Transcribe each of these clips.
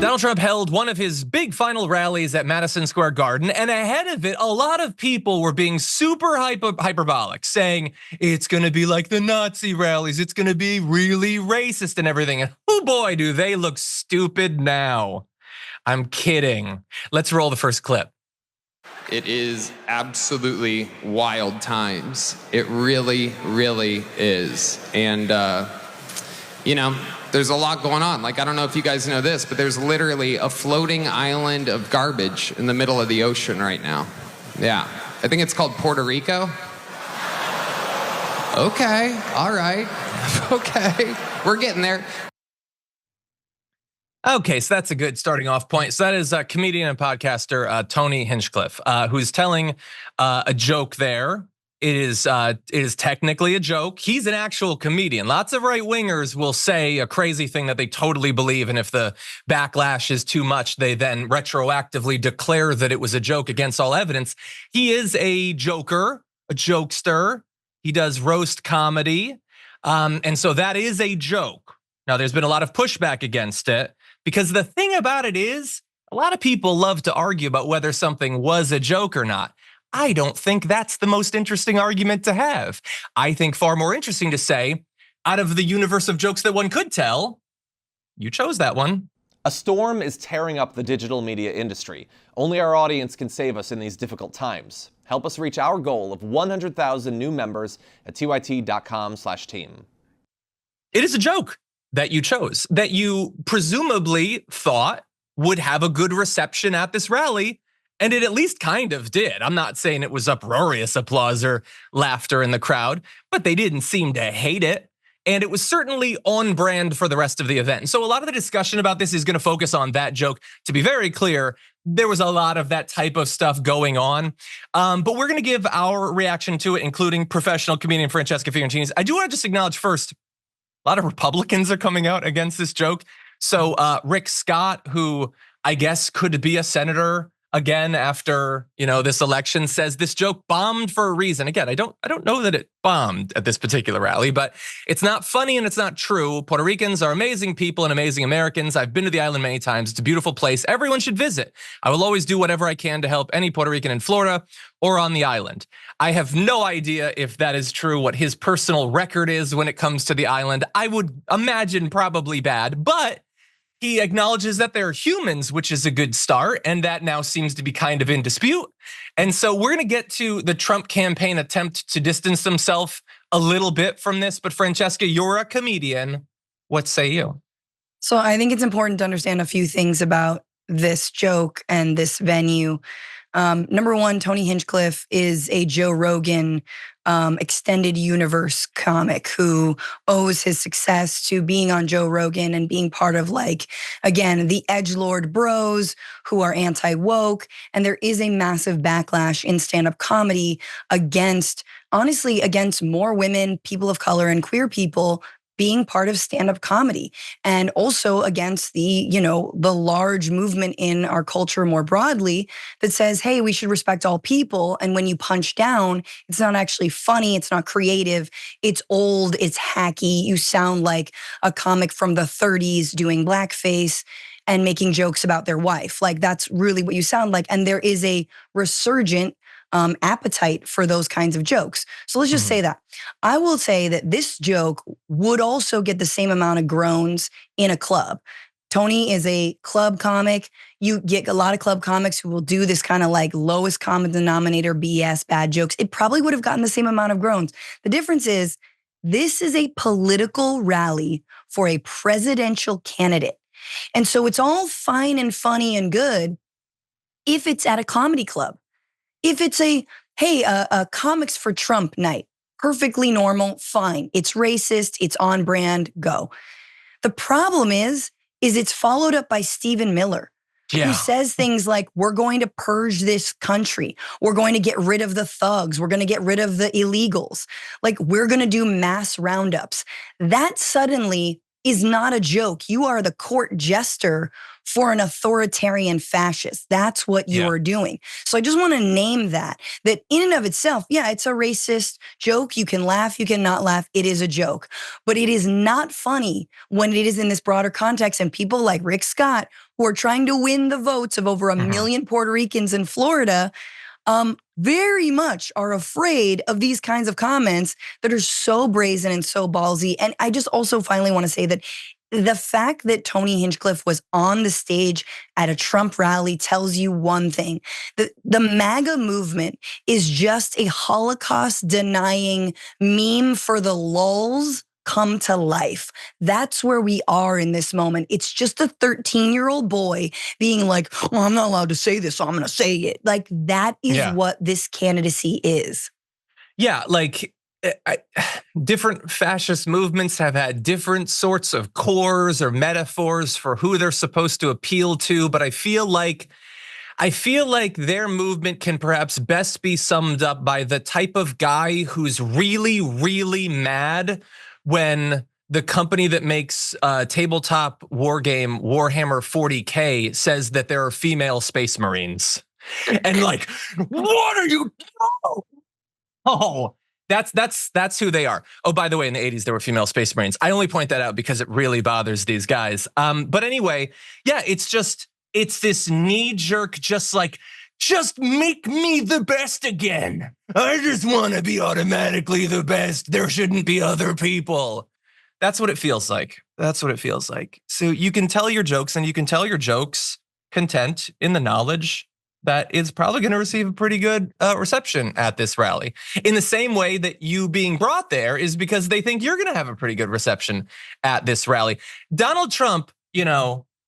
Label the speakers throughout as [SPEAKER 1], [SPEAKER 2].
[SPEAKER 1] Donald Trump held one of his big final rallies at Madison Square Garden, and ahead of it, a lot of people were being super hyperbolic, saying it's gonna be like the Nazi rallies, it's gonna be really racist and everything. And oh boy, do they look stupid now. I'm kidding. Let's roll the first clip.
[SPEAKER 2] It is absolutely wild times. It really, really is. And, there's a lot going on. Like, I don't know if you guys know this, but there's literally a floating island of garbage in the middle of the ocean right now. Yeah. I think it's called Puerto Rico. Okay. All right. Okay. We're getting there.
[SPEAKER 1] Okay, so that's a good starting off point. So that is comedian and podcaster Tony Hinchcliffe, who's telling a joke there. It is technically a joke. He's an actual comedian. Lots of right-wingers will say a crazy thing that they totally believe, and if the backlash is too much, they then retroactively declare that it was a joke against all evidence. He is a joker, a jokester. He does roast comedy, and so that is a joke. Now, there's been a lot of pushback against it, because the thing about it is, a lot of people love to argue about whether something was a joke or not. I don't think that's the most interesting argument to have. I think far more interesting to say, out of the universe of jokes that one could tell, you chose that one.
[SPEAKER 3] A storm is tearing up the digital media industry. Only our audience can save us in these difficult times. Help us reach our goal of 100,000 new members at tyt.com/team.
[SPEAKER 1] It is a joke that you chose, that you presumably thought would have a good reception at this rally, and it at least kind of did. I'm not saying it was uproarious applause or laughter in the crowd, but they didn't seem to hate it. And it was certainly on brand for the rest of the event. And so a lot of the discussion about this is gonna focus on that joke. To be very clear, there was a lot of that type of stuff going on. But we're gonna give our reaction to it, including professional comedian Francesca Fiorentini. I do wanna just acknowledge first, a lot of Republicans are coming out against this joke. So Rick Scott, who I guess could be a senator again after this election, says this joke bombed for a reason. Again, I don't know that it bombed at this particular rally, but it's not funny and it's not true. Puerto Ricans are amazing people and amazing Americans. I've been to the island many times. It's a beautiful place. Everyone should visit. I will always do whatever I can to help any Puerto Rican in Florida or on the island. I have no idea if that is true, what his personal record is when it comes to the island. I would imagine probably bad, but he acknowledges that they're humans, which is a good start, and that now seems to be kind of in dispute. And so we're gonna get to the Trump campaign attempt to distance himself a little bit from this, but Francesca, you're a comedian. What say you?
[SPEAKER 4] So I think it's important to understand a few things about this joke and this venue. Number one, Tony Hinchcliffe is a Joe Rogan extended universe comic who owes his success to being on Joe Rogan and being part of, again, the edgelord bros who are anti-woke. And there is a massive backlash in stand-up comedy honestly, against more women, people of color, and queer people being part of stand-up comedy, and also against the large movement in our culture more broadly that says, hey, we should respect all people. And when you punch down, it's not actually funny, it's not creative, it's old, it's hacky. You sound like a comic from the 30s doing blackface and making jokes about their wife. That's really what you sound like. And there is a resurgent appetite for those kinds of jokes. So let's just say that. I will say that this joke would also get the same amount of groans in a club. Tony is a club comic. You get a lot of club comics who will do this kind of lowest common denominator BS, bad jokes. It probably would have gotten the same amount of groans. The difference is this is a political rally for a presidential candidate. And so it's all fine and funny and good if it's at a comedy club. If it's a comics for Trump night, perfectly normal, fine. It's racist, it's on brand, go. The problem is it's followed up by Stephen Miller, who says things like, we're going to purge this country. We're going to get rid of the thugs. We're going to get rid of the illegals. We're going to do mass roundups. That suddenly is not a joke. You are the court jester for an authoritarian fascist. That's what you're doing. So I just want to name that in and of itself, yeah, it's a racist joke. You can laugh, you cannot laugh. It is a joke, but it is not funny when it is in this broader context. And people like Rick Scott, who are trying to win the votes of over 1 million Puerto Ricans in Florida, very much are afraid of these kinds of comments that are so brazen and so ballsy. And I just also finally want to say that the fact that Tony Hinchcliffe was on the stage at a Trump rally tells you one thing. The MAGA movement is just a Holocaust denying meme for the lulz come to life. That's where we are in this moment. It's just a 13-year-old boy being like, well, I'm not allowed to say this, so I'm going to say it. Like, that is what this candidacy is.
[SPEAKER 1] Yeah, like different fascist movements have had different sorts of cores or metaphors for who they're supposed to appeal to, but I feel like their movement can perhaps best be summed up by the type of guy who's really, really mad when the company that makes tabletop war game Warhammer 40K says that there are female space marines. And like, what are you doing? Oh, that's who they are. Oh, by the way, in the 80s, there were female space marines. I only point that out because it really bothers these guys. But anyway, yeah, it's this knee jerk, just make me the best again. I just want to be automatically the best. There shouldn't be other people. That's what it feels like. That's what it feels like. So you can tell your jokes, and you can tell your jokes content in the knowledge that it's probably going to receive a pretty good reception at this rally. In the same way that you being brought there is because they think you're going to have a pretty good reception at this rally. Donald Trump,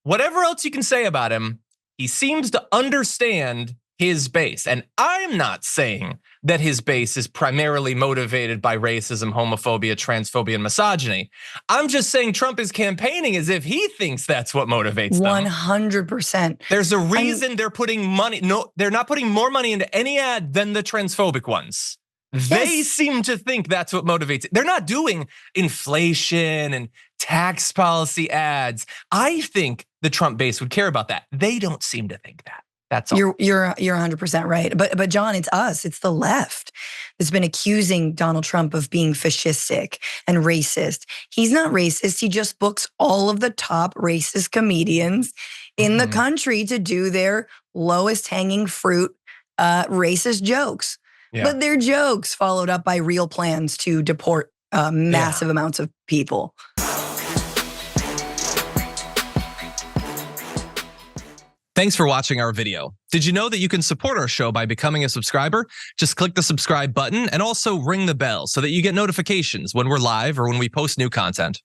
[SPEAKER 1] whatever else you can say about him, he seems to understand his base. And I'm not saying that his base is primarily motivated by racism, homophobia, transphobia, and misogyny. I'm just saying Trump is campaigning as if he thinks that's what motivates them.
[SPEAKER 4] 100%.
[SPEAKER 1] There's a reason they're putting money. No, they're not putting more money into any ad than the transphobic ones. They seem to think that's what motivates it. They're not doing inflation and tax policy ads. I think the Trump base would care about that. They don't seem to think that. That's all.
[SPEAKER 4] You're 100% right. But John, it's us. It's the left that's been accusing Donald Trump of being fascistic and racist. He's not racist. He just books all of the top racist comedians in the country to do their lowest hanging fruit racist jokes. Yeah. But they're jokes followed up by real plans to deport massive amounts of people.
[SPEAKER 1] Thanks for watching our video. Did you know that you can support our show by becoming a subscriber? Just click the subscribe button and also ring the bell so that you get notifications when we're live or when we post new content.